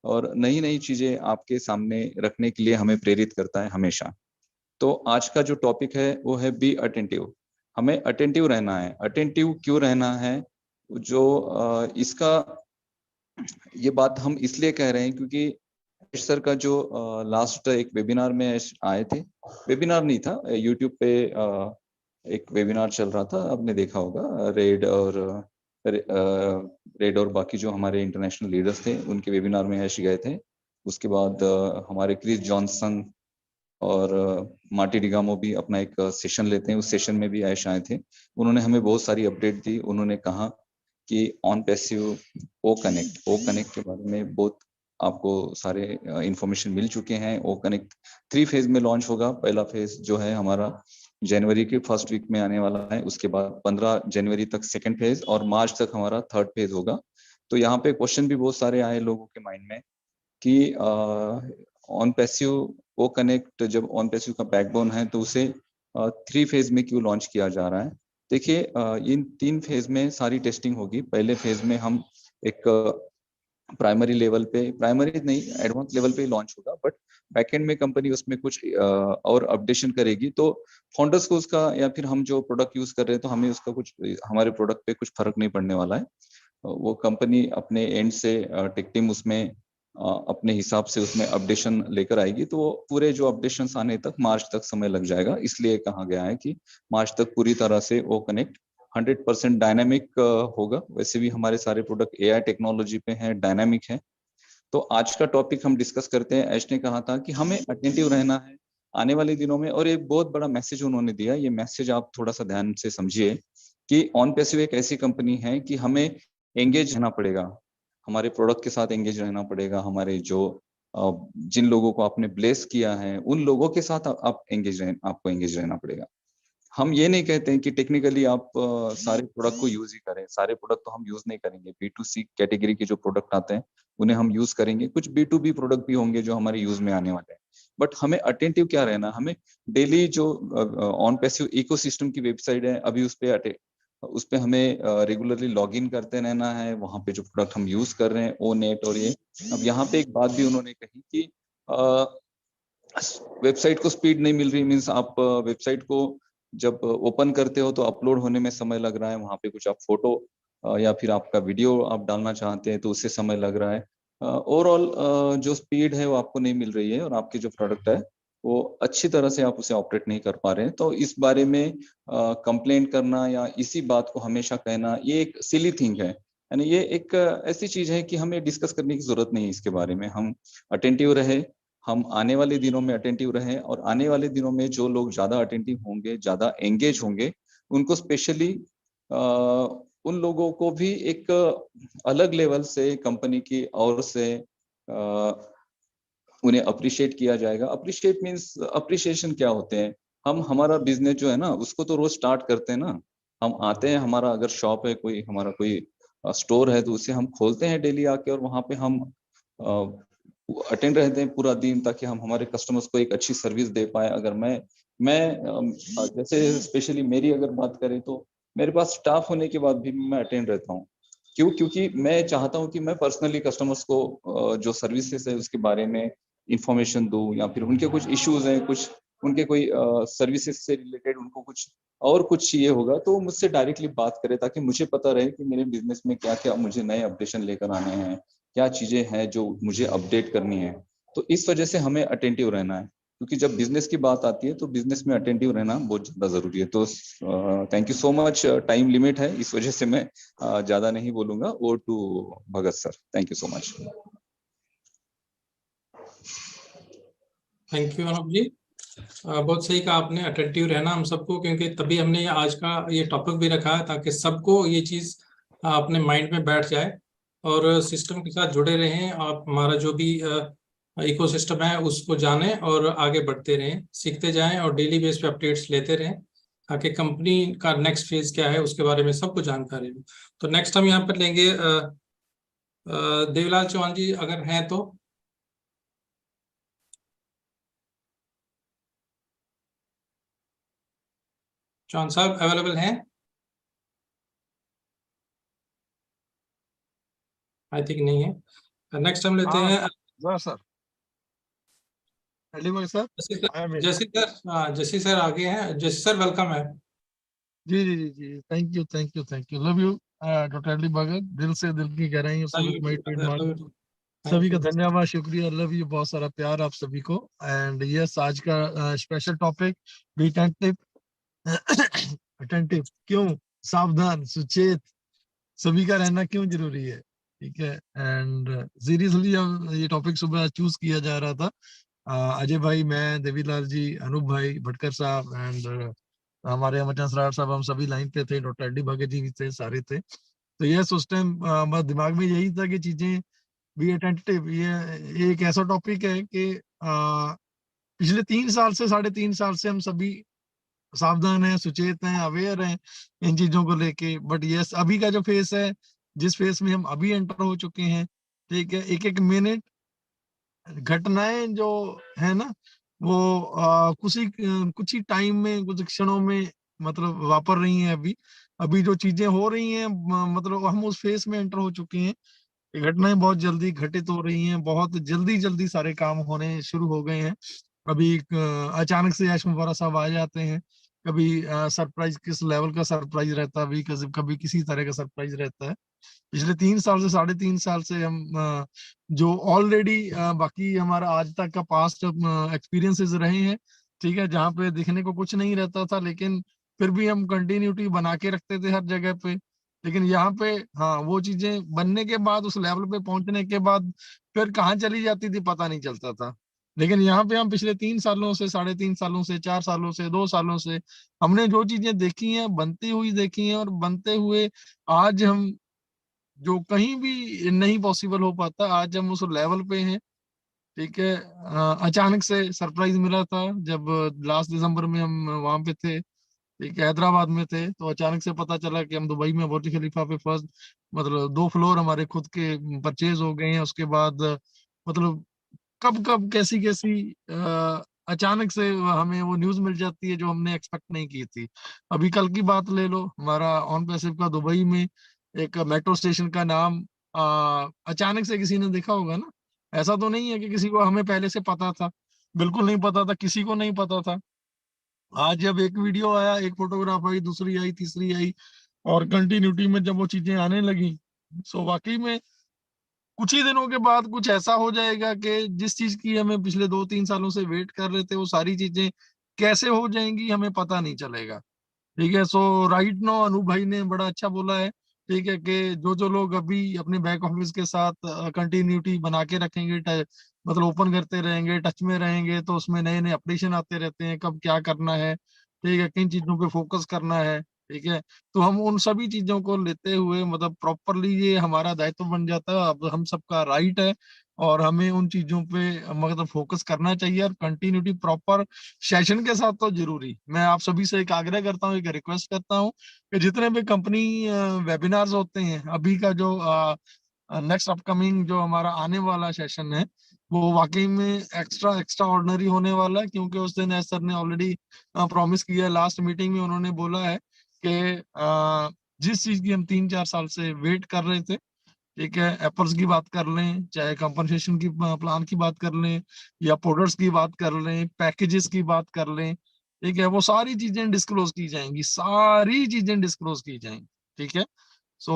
और नई नई चीजें आपके सामने रखने के लिए हमें प्रेरित करता है हमेशा। तो आज का जो टॉपिक है वो है बी अटेंटिव। हमें अटेंटिव रहना है। अटेंटिव क्यों रहना है? जो इसका ये बात हम इसलिए कह रहे हैं क्योंकि यश सर का जो लास्ट एक वेबिनार में आए थे, वेबिनार नहीं था, यूट्यूब पे एक वेबिनार चल रहा था, आपने देखा होगा, रेड और बाकी जो हमारे इंटरनेशनल लीडर्स थे उनके वेबिनार में यश गए थे। उसके बाद हमारे क्रिस जॉनसन और मार्टी डिगामो भी अपना एक सेशन लेते हैं, उस सेशन में भी ऐश आए थे। उन्होंने हमें बहुत सारी अपडेट दी। उन्होंने कहा कि ऑन पैसिव ओ कनेक्ट के बारे में बहुत आपको सारे इंफॉर्मेशन मिल चुके हैं। ओ कनेक्ट 3 फेज में लॉन्च होगा। पहला फेज जो है हमारा जनवरी के फर्स्ट वीक में आने वाला है, उसके बाद 15 जनवरी तक सेकेंड फेज और मार्च तक हमारा थर्ड फेज होगा। तो यहाँ पे क्वेश्चन भी बहुत सारे आए लोगों के माइंड में कि ऑन पैसिव ओ कनेक्ट जब ऑन पैसिव का बैकबोन है तो उसे 3 फेज में क्यों लॉन्च किया जा रहा है? देखिए, इन 3 फेज में सारी टेस्टिंग होगी। पहले फेज में हम एक प्राइमरी लेवल पे, प्राइमरी नहीं एडवांस लेवल पे लॉन्च होगा, बट बैकएंड में कंपनी उसमें कुछ और अपडेशन करेगी तो फाउंडर्स को उसका, या फिर हम जो प्रोडक्ट यूज कर रहे हैं तो हमें उसका कुछ, हमारे प्रोडक्ट पे कुछ फर्क नहीं पड़ने वाला है। वो कंपनी अपने एंड से टेक टीम उसमें अपने हिसाब से उसमें अपडेशन लेकर आएगी। तो पूरे जो अपडेशन आने तक मार्च तक समय लग जाएगा, इसलिए कहा गया है कि मार्च तक पूरी तरह से वो कनेक्ट 100% डायनामिक होगा। वैसे भी हमारे सारे प्रोडक्ट एआई टेक्नोलॉजी पे हैं, डायनामिक है। तो आज का टॉपिक हम डिस्कस करते हैं। ऐश ने कहा था कि हमें अटेंटिव रहना है आने वाले दिनों में, और एक बहुत बड़ा मैसेज उन्होंने दिया। ये मैसेज आप थोड़ा सा ध्यान से समझिए कि ऑन पैसिव एक ऐसी कंपनी है कि हमें एंगेज रहना पड़ेगा, हमारे प्रोडक्ट के साथ एंगेज रहना पड़ेगा। हमारे जो जिन लोगों को आपने ब्लेस किया है उन लोगों के साथ आप आपको एंगेज रहना पड़ेगा। हम ये नहीं कहते हैं कि टेक्निकली आप सारे प्रोडक्ट को यूज ही करें। सारे प्रोडक्ट तो हम यूज नहीं करेंगे। B2C कैटेगरी के जो प्रोडक्ट आते हैं उन्हें हम यूज करेंगे। कुछ B2B प्रोडक्ट भी होंगे जो हमारे यूज में आने वाले हैं। बट हमें अटेंटिव क्या रहना, हमें डेली जो ऑन पैसिव इकोसिस्टम की वेबसाइट है, अभी उस पे हमें रेगुलरली लॉग इन करते रहना है। वहां पे जो प्रोडक्ट हम यूज कर रहे हैं ओ नेट और ये, अब यहाँ पे एक बात भी उन्होंने कही कि वेबसाइट को स्पीड नहीं मिल रही, मीन्स आप वेबसाइट को जब ओपन करते हो तो अपलोड होने में समय लग रहा है। वहां पे कुछ आप फोटो या फिर आपका वीडियो आप डालना चाहते हैं तो उससे समय लग रहा है। ओवरऑल जो स्पीड है वो आपको नहीं मिल रही है, और आपके जो प्रोडक्ट है वो अच्छी तरह से आप उसे ऑपरेट नहीं कर पा रहे हैं। तो इस बारे में कंप्लेंट करना या इसी बात को हमेशा कहना ये एक सिली थिंग है। यानी ये एक ऐसी चीज है कि हमें डिस्कस करने की जरूरत नहीं है इसके बारे में। हम अटेंटिव रहे, हम आने वाले दिनों में अटेंटिव रहें, और आने वाले दिनों में जो लोग ज्यादा अटेंटिव होंगे, ज्यादा एंगेज होंगे, उनको स्पेशली उन लोगों को भी एक अलग लेवल से कंपनी की ओर से उन्हें अप्रिशिएट किया जाएगा। अप्रिशिएट मीन्स, अप्रिशिएशन क्या होते हैं? हम हमारा बिजनेस जो है ना उसको तो रोज स्टार्ट करते हैं ना। हम आते हैं, हमारा अगर शॉप है, कोई हमारा कोई स्टोर है तो उसे हम खोलते हैं डेली आके, और वहां पे हम अटेंड रहते हैं पूरा दिन ताकि हम हमारे कस्टमर्स को एक अच्छी सर्विस दे पाए। अगर जैसे स्पेशली मेरी अगर बात करें तो मेरे पास स्टाफ होने के बाद भी मैं अटेंड रहता हूँ। क्यों? क्योंकि मैं चाहता हूँ कि मैं पर्सनली कस्टमर्स को जो सर्विसेज है उसके बारे में इंफॉर्मेशन दूं, या फिर उनके कुछ इश्यूज हैं, कुछ उनके कोई सर्विसेज से रिलेटेड उनको कुछ और कुछ चाहिए होगा तो मुझसे डायरेक्टली बात करें, ताकि मुझे पता रहे कि मेरे बिजनेस में क्या क्या मुझे नए अपडेशन लेकर आने हैं, क्या चीजें हैं जो मुझे अपडेट करनी है। तो इस वजह से हमें अटेंटिव रहना है, क्योंकि जब बिजनेस की बात आती है तो बिजनेस में अटेंटिव रहना बहुत ज्यादा जरूरी है। तो thank you so much. Time limit है, इस वजह से मैं ज्यादा नहीं बोलूंगा। Over to Bhagat sir. Thank you so much. Thank you Anup ji. बहुत सही कहा आपने, अटेंटिव रहना हम सबको, क्योंकि तभी हमने आज का ये टॉपिक भी रखा है ताकि सबको ये चीज अपने माइंड में बैठ जाए और सिस्टम के साथ जुड़े रहें। आप हमारा जो भी इकोसिस्टम है उसको जानें और आगे बढ़ते रहें, सीखते जाएं और डेली बेस पे अपडेट्स लेते रहें, ताकि कंपनी का नेक्स्ट फेज क्या है उसके बारे में सबको जानकारी हो। तो नेक्स्ट हम यहाँ पर लेंगे देवलाल चौहान जी, अगर हैं तो। चौहान साहब अवेलेबल हैं? आई थिंक नहीं है। नेक्स्ट हम लेते हैं sir sir JC sir. JC sir आगे हैं। जैसी सर वेलकम है। जी जी जी जी, thank you love you doctor Ali Bhagat, दिल से, दिल की गहराइयों से सभी का धन्यवाद, शुक्रिया, लव यू, बहुत सारा प्यार आप सभी को। एंड यस, आज का special topic, be attentive. Attentive क्यों, सावधान, सुचेत, सभी का रहना क्यों जरूरी है, ठीक है। एंड सीरियसली ये टॉपिक सुबह चूज किया जा रहा था, अजय भाई, मैं, देवीलाल जी, अनूप भाई भटकर साहब एंड हमारे अमरचंद सरार साहब, हम सभी लाइन पे थे, डॉक्टर अली भगत जी भी थे, सारे थे। तो यस, उस टाइम बस दिमाग में यही था कि चीजें बी अटेंटिव, ये एक ऐसा टॉपिक है कि पिछले 3 साल से, 3.5 साल से हम सभी सावधान हैं, सुचेत हैं, अवेयर हैं इन चीजों को लेके। बट यस, अभी का जो फेस है, जिस फेस में हम अभी एंटर हो चुके हैं, ठीक है, एक एक मिनट घटनाएं जो है ना, वो कुछ ही टाइम में, कुछ क्षणों में मतलब वापर रही हैं। अभी अभी जो चीजें हो रही हैं, मतलब हम उस फेस में एंटर हो चुके हैं। ये घटनाएं बहुत जल्दी घटित हो रही हैं, बहुत जल्दी जल्दी सारे काम होने शुरू हो गए हैं। कभी अचानक से यश मुबारक साहब आ जाते हैं, कभी सरप्राइज, किस लेवल का सरप्राइज रहता है, अभी कभी किसी तरह का सरप्राइज रहता है। पिछले 3 साल से, 3.5 साल से हम जो ऑलरेडी बाकी हमारा आज तक का पास्ट एक्सपीरियंसेस रहे हैं, ठीक है, जहाँ पे दिखने को कुछ नहीं रहता था, लेकिन फिर भी हम कंटिन्यूटी बना के रखते थे हर जगह पे। लेकिन यहाँ पे हाँ, वो चीजें बनने के बाद, उस लेवल पे पहुंचने के बाद फिर कहाँ चली जाती थी पता नहीं चलता था। लेकिन यहाँ पे हम पिछले 3 सालों से, 3.5 सालों से, 4 सालों से, 2 सालों से हमने जो चीजें देखी हैं, बनती हुई देखी हैं, और बनते हुए आज हम, जो कहीं भी नहीं पॉसिबल हो पाता, आज हम उस लेवल पे हैं, ठीक है। अचानक से सरप्राइज मिला था जब लास्ट दिसंबर में हम वहां पे थे, ठीक है, हैदराबाद में थे। तो अचानक से पता चला कि हम दुबई में बुर्ज खलीफा पे फर्स्ट, मतलब 2 फ्लोर हमारे खुद के परचेज हो गए हैं। उसके बाद मतलब कब कब कैसी कैसी अचानक से हमें वो न्यूज मिल जाती है जो हमने एक्सपेक्ट नहीं की थी। अभी कल की बात ले लो, हमारा ऑन पैसिव का दुबई में एक मेट्रो स्टेशन का नाम अचानक से किसी ने देखा होगा ना। ऐसा तो नहीं है कि किसी को हमें पहले से पता था, बिल्कुल नहीं पता था, किसी को नहीं पता था। आज जब एक वीडियो आया, एक फोटोग्राफ आई, दूसरी आई, तीसरी आई, और कंटिन्यूटी में जब वो चीजें आने लगी, सो वाकई में कुछ ही दिनों के बाद कुछ ऐसा हो जाएगा कि जिस चीज की हमें पिछले 2-3 सालों से वेट कर रहे थे, वो सारी चीजें कैसे हो जाएंगी हमें पता नहीं चलेगा, ठीक है। सो राइट नो, अनूप भाई ने बड़ा अच्छा बोला है, ठीक है, कि जो जो लोग अभी अपने बैक ऑफिस के साथ कंटिन्यूटी बना के रखेंगे, मतलब ओपन करते रहेंगे, टच में रहेंगे, तो उसमें नए नए अपडेशन आते रहते हैं, कब क्या करना है, ठीक है, किन चीजों पे फोकस करना है, ठीक है। तो हम उन सभी चीजों को लेते हुए, मतलब प्रॉपरली, ये हमारा दायित्व बन जाता है, अब हम सबका राइट है, और हमें उन चीजों पे मतलब फोकस करना चाहिए, और कंटिन्यूटी प्रॉपर सेशन के साथ तो जरूरी। मैं आप सभी से एक आग्रह करता हूँ, एक रिक्वेस्ट करता हूँ कि जितने भी कंपनी वेबिनार्स होते हैं, अभी का जो नेक्स्ट अपकमिंग जो हमारा आने वाला सेशन है, वो वाकई में एक्स्ट्रा एक्स्ट्रा ऑर्डिनरी होने वाला है। क्योंकि उस दिन एस सर ने ऑलरेडी प्रॉमिस किया है, लास्ट मीटिंग में उन्होंने बोला है कि जिस चीज की हम 3-4 साल से वेट कर रहे थे, ठीक है, एप्पल्स की बात कर लें, चाहे कंपनसेशन की प्लान की बात कर लें, या प्रोडक्ट्स की बात कर लें, पैकेजेस की बात कर लें, ठीक है, वो सारी चीजें डिस्क्लोज की जाएंगी, सारी चीजें डिस्क्लोज की जाएंगी, ठीक है। सो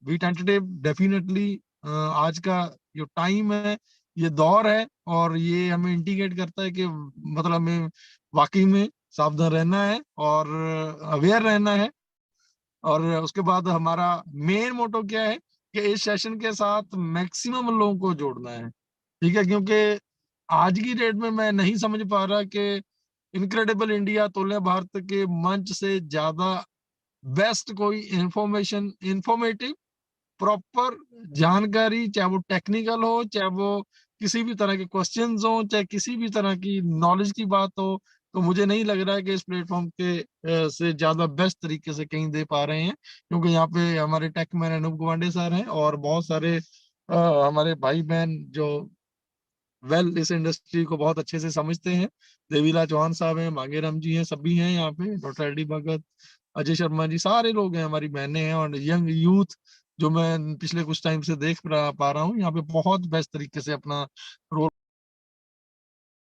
वी टेंटेटिव डेफिनेटली, आज का जो टाइम है, ये दौर है, और ये हमें इंडिकेट करता है कि मतलब हमें वाकई में सावधान रहना है और अवेयर रहना है। और उसके बाद हमारा मेन मोटो क्या है कि इस सेशन के साथ मैक्सिमम लोगों को जोड़ना है, ठीक है। क्योंकि आज की डेट में मैं नहीं समझ पा रहा कि इनक्रेडिबल इंडिया, तोले भारत के मंच से ज्यादा बेस्ट कोई इंफॉर्मेशन, इंफॉर्मेटिव, प्रॉपर जानकारी, चाहे वो टेक्निकल हो, चाहे वो किसी भी तरह के क्वेश्चंस हो, चाहे किसी भी तरह की नॉलेज की बात हो, तो मुझे नहीं लग रहा है कि इस प्लेटफॉर्म के से ज्यादा बेस्ट तरीके से कहीं दे पा रहे हैं। क्योंकि यहाँ पे हमारे टेक मैन अनूप गुवांडे सर हैं, और बहुत सारे हमारे भाई बहन जो इस इंडस्ट्री को बहुत अच्छे से समझते हैं। देवीला चौहान साहब हैं, मांगेराम जी हैं, सभी हैं यहाँ पे, डॉक्टर डी भगत, अजय शर्मा जी, सारे लोग हैं, हमारी बहनें हैं, और यंग यूथ जो मैं पिछले कुछ टाइम से देख पा रहा हूँ, यहाँ पे बहुत बेस्ट तरीके से अपना रोल